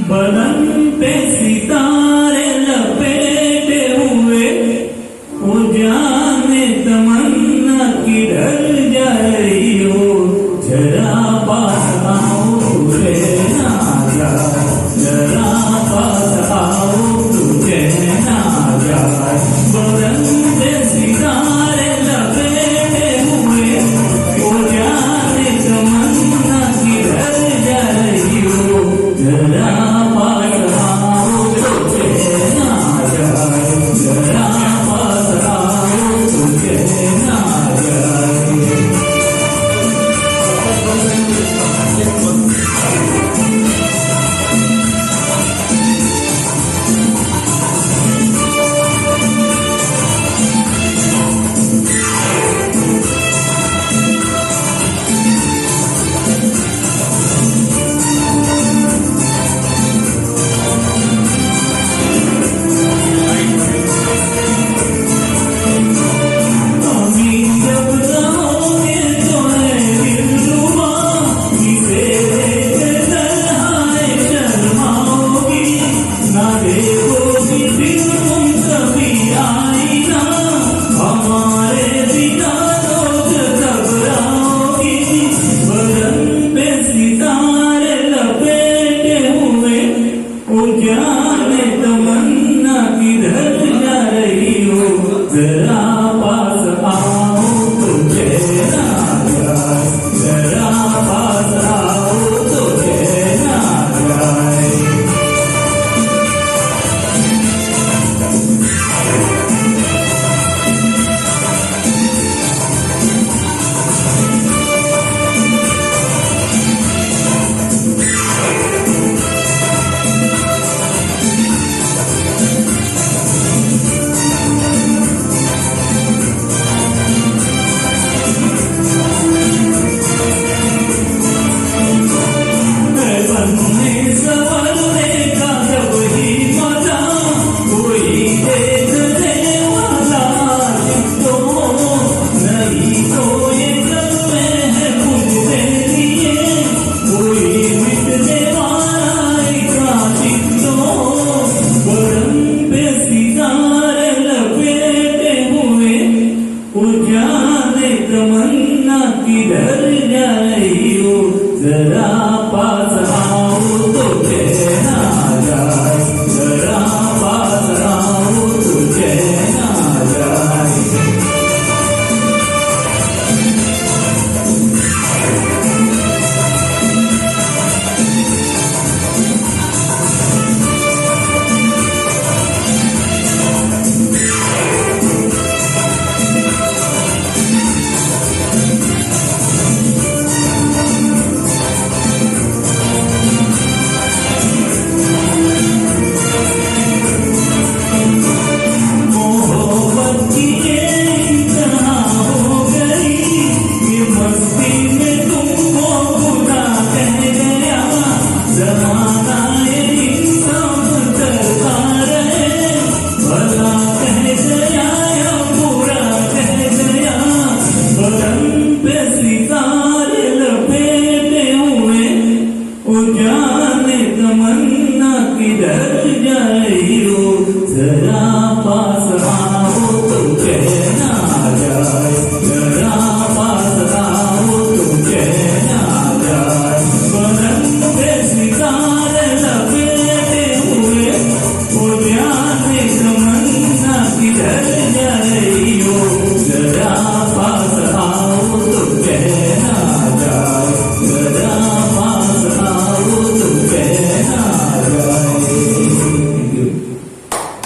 बदन पे सितारे लपेटे हुए, वो जाने तमन्ना किधर जा रही हो। जरा पास आओ तुझे ना जाए, जरा पास आओ तुझे ना जाए। बदन पे सितारे लपेटे हुए, वो जाने तमन्ना किधर जा रही हो। जरा पास आओ तुझे ना जाए, जरा पास आओ तुझे ना जाए। जाने तमन्ना किधर जा रही हो। जरा